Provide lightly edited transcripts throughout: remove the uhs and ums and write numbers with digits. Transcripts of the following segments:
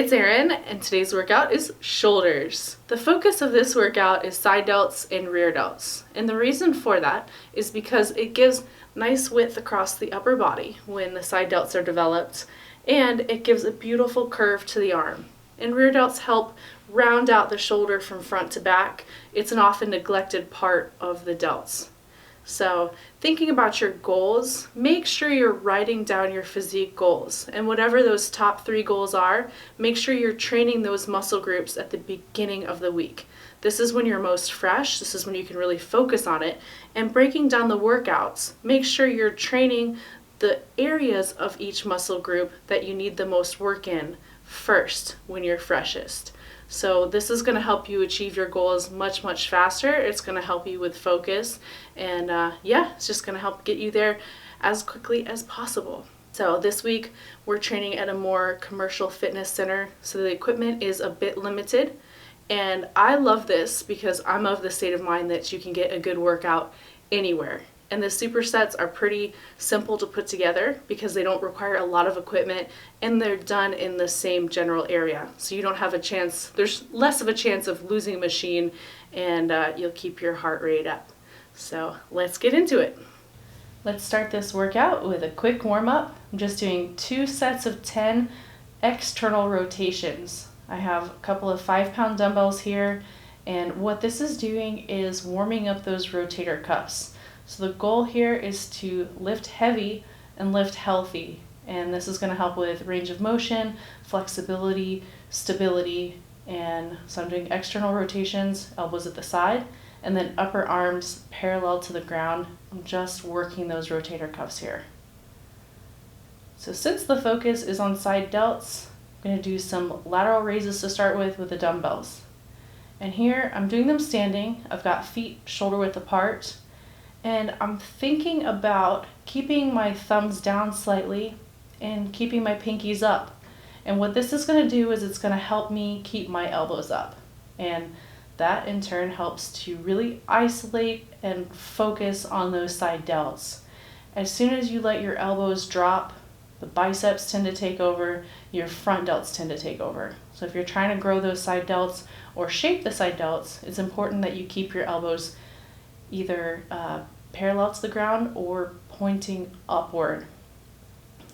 it's Erin, and today's workout is shoulders. The focus of this workout is side delts and rear delts. And the reason for that is because it gives nice width across the upper body when the side delts are developed, and it gives a beautiful curve to the arm. And rear delts help round out the shoulder from front to back. It's an often neglected part of the delts. So thinking about your goals, make sure you're writing down your physique goals. And whatever those top 3 goals are, make sure you're training those muscle groups at the beginning of the week. This is when you're most fresh. This is when you can really focus on it. And breaking down the workouts, make sure you're training the areas of each muscle group that you need the most work in first when you're freshest. So this is going to help you achieve your goals much faster. It's going to help you with focus, and it's just going to help get you there as quickly as possible. So this week we're training at a more commercial fitness center, so the equipment is a bit limited, and I love this because I'm of the state of mind that you can get a good workout anywhere. And the supersets are pretty simple to put together because they don't require a lot of equipment, and they're done in the same general area. So you don't have a chance, there's less of a chance of losing a machine, and you'll keep your heart rate up. So let's get into it. Let's start this workout with a quick warm-up. I'm just doing 2 sets of 10 external rotations. I have a couple of 5-pound dumbbells here, and what this is doing is warming up those rotator cuffs. So the goal here is to lift heavy and lift healthy, and this is going to help with range of motion, flexibility, stability, and so I'm doing external rotations, elbows at the side, and then upper arms parallel to the ground. I'm just working those rotator cuffs here. So since the focus is on side delts, I'm going to do some lateral raises to start with the dumbbells. And here I'm doing them standing. I've got feet shoulder width apart. And I'm thinking about keeping my thumbs down slightly and keeping my pinkies up. And what this is going to do is it's going to help me keep my elbows up. And that in turn helps to really isolate and focus on those side delts. As soon as you let your elbows drop, the biceps tend to take over, your front delts tend to take over. So if you're trying to grow those side delts or shape the side delts, it's important that you keep your elbows either parallel to the ground or pointing upward.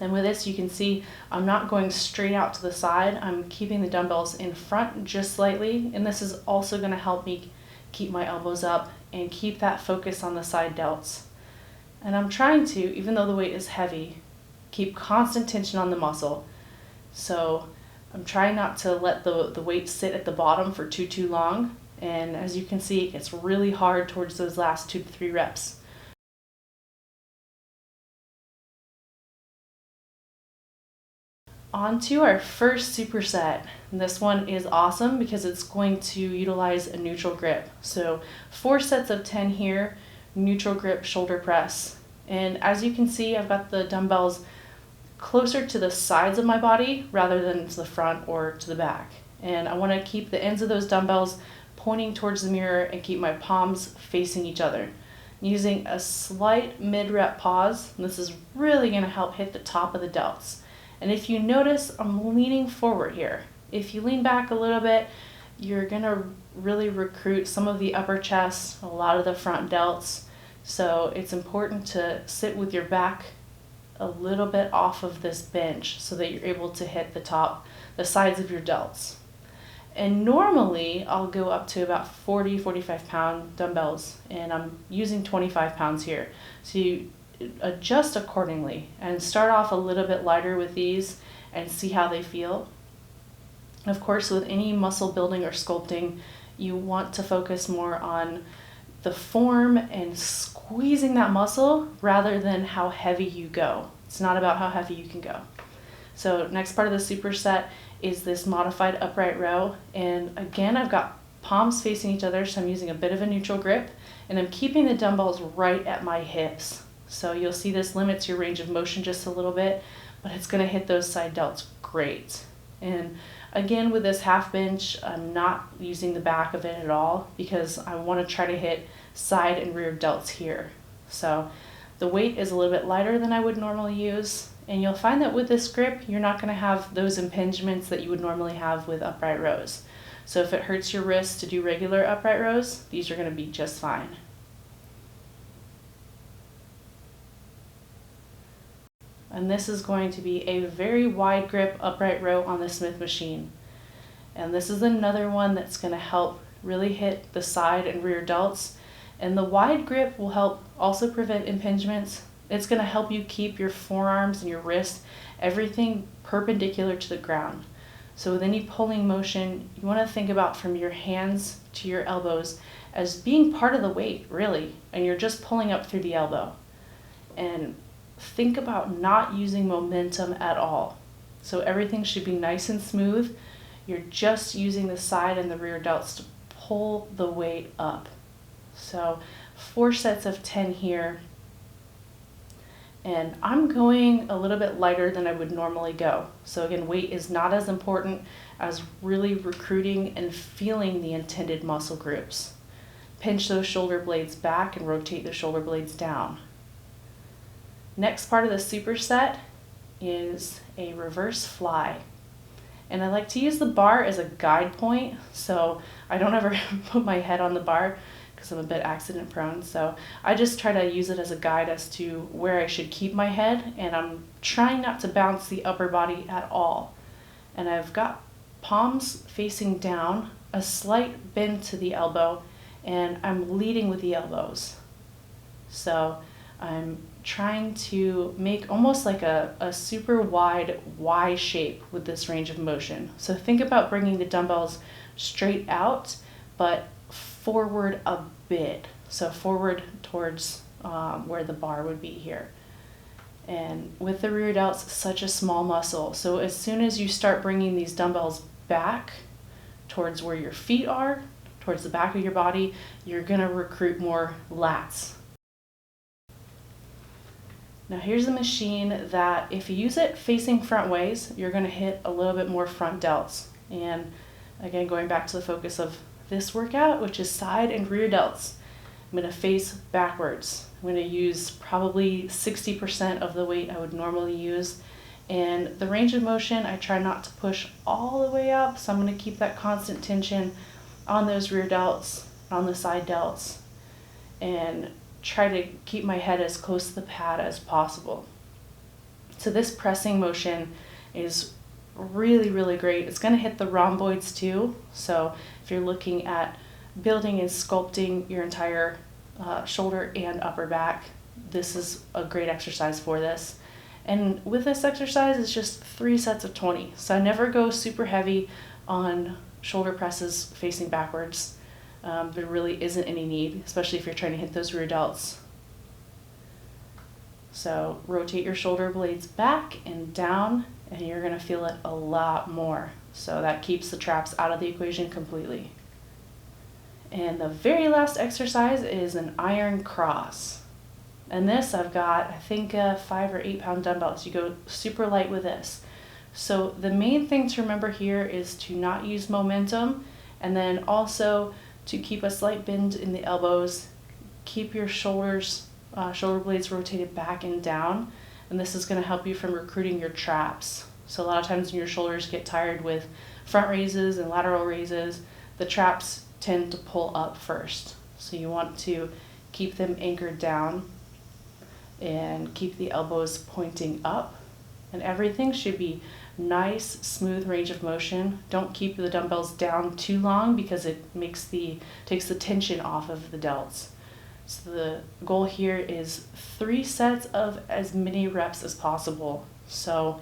And with this, you can see I'm not going straight out to the side. I'm keeping the dumbbells in front just slightly, and this is also going to help me keep my elbows up and keep that focus on the side delts. And I'm trying to, even though the weight is heavy, keep constant tension on the muscle. So I'm trying not to let the weight sit at the bottom for too long. And as you can see, it gets really hard towards those last 2 to 3 reps. On to our first superset. This one is awesome because it's going to utilize a neutral grip. So 4 sets of 10 here, neutral grip shoulder press. And as you can see, I've got the dumbbells closer to the sides of my body rather than to the front or to the back. And I want to keep the ends of those dumbbells pointing towards the mirror and keep my palms facing each other. Using a slight mid-rep pause, and this is really going to help hit the top of the delts. And if you notice, I'm leaning forward here. If you lean back a little bit, you're going to really recruit some of the upper chest, a lot of the front delts. So it's important to sit with your back a little bit off of this bench so that you're able to hit the sides of your delts. And normally I'll go up to about 45 pound dumbbells, and I'm using 25 pounds here. So you adjust accordingly and start off a little bit lighter with these and see how they feel. Of course, with any muscle building or sculpting, you want to focus more on the form and squeezing that muscle rather than how heavy you go. It's not about how heavy you can go. So next part of the superset is this modified upright row, and again I've got palms facing each other, so I'm using a bit of a neutral grip, and I'm keeping the dumbbells right at my hips. So you'll see this limits your range of motion just a little bit, but it's going to hit those side delts great. And again, with this half bench, I'm not using the back of it at all because I want to try to hit side and rear delts here. So the weight is a little bit lighter than I would normally use, And you'll find that with this grip, you're not going to have those impingements that you would normally have with upright rows. So if it hurts your wrist to do regular upright rows, these are going to be just fine. And this is going to be a very wide grip upright row on the Smith machine. And this is another one that's going to help really hit the side and rear delts. And the wide grip will help also prevent impingements. It's going to help you keep your forearms and your wrist, everything perpendicular to the ground. So with any pulling motion, you want to think about from your hands to your elbows as being part of the weight, really, and you're just pulling up through the elbow. And think about not using momentum at all. So everything should be nice and smooth. You're just using the side and the rear delts to pull the weight up. So 4 sets of 10 here. And I'm going a little bit lighter than I would normally go. So again, weight is not as important as really recruiting and feeling the intended muscle groups. Pinch those shoulder blades back and rotate the shoulder blades down. Next part of the superset is a reverse fly. And I like to use the bar as a guide point, so I don't ever put my head on the bar because I'm a bit accident prone. So I just try to use it as a guide as to where I should keep my head, and I'm trying not to bounce the upper body at all. And I've got palms facing down, a slight bend to the elbow, and I'm leading with the elbows. So I'm trying to make almost like a super wide Y shape with this range of motion. So think about bringing the dumbbells straight out, but forward a bit. So forward towards where the bar would be here. And with the rear delts, such a small muscle. So as soon as you start bringing these dumbbells back towards where your feet are, towards the back of your body, you're gonna recruit more lats. Now here's a machine that if you use it facing front ways, you're going to hit a little bit more front delts. And again, going back to the focus of this workout, which is side and rear delts, I'm going to face backwards. I'm going to use probably 60% of the weight I would normally use. And the range of motion, I try not to push all the way up, so I'm going to keep that constant tension on those rear delts, on the side delts, and try to keep my head as close to the pad as possible. So this pressing motion is really, really great. It's going to hit the rhomboids too. So if you're looking at building and sculpting your entire shoulder and upper back, this is a great exercise for this. And with this exercise, it's just 3 sets of 20. So I never go super heavy on shoulder presses facing backwards. There really isn't any need, especially if you're trying to hit those rear delts. So rotate your shoulder blades back and down, and you're going to feel it a lot more. So that keeps the traps out of the equation completely. And the very last exercise is an iron cross. And this I've got, I think, 5 or 8 pound dumbbells. You go super light with this. So the main thing to remember here is to not use momentum, and then also to keep a slight bend in the elbows, keep your shoulders, shoulder blades rotated back and down, and this is going to help you from recruiting your traps. So a lot of times when your shoulders get tired with front raises and lateral raises, the traps tend to pull up first. So you want to keep them anchored down and keep the elbows pointing up, and everything should be nice, smooth range of motion. Don't keep the dumbbells down too long because it takes the tension off of the delts. So the goal here is 3 sets of as many reps as possible. So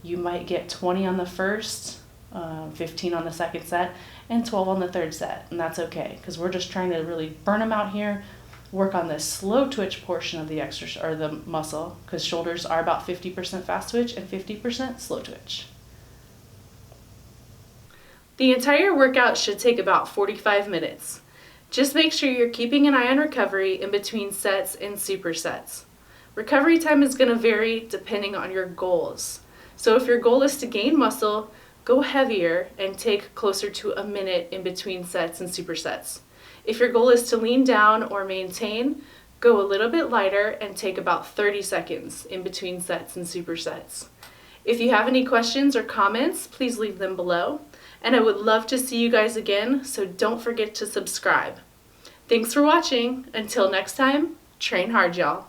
you might get 20 on the first, 15 on the second set, and 12 on the third set, and that's okay because we're just trying to really burn them out here. Work on the slow twitch portion of the exercise or the muscle, because shoulders are about 50% fast twitch and 50% slow twitch. The entire workout should take about 45 minutes. Just make sure you're keeping an eye on recovery in between sets and supersets. Recovery time is going to vary depending on your goals. So if your goal is to gain muscle, go heavier and take closer to a minute in between sets and supersets. If your goal is to lean down or maintain, Go a little bit lighter and take about 30 seconds in between sets and supersets. If you have any questions or comments, please leave them below. And I would love to see you guys again, so don't forget to subscribe. Thanks for watching. Until next time, train hard, y'all.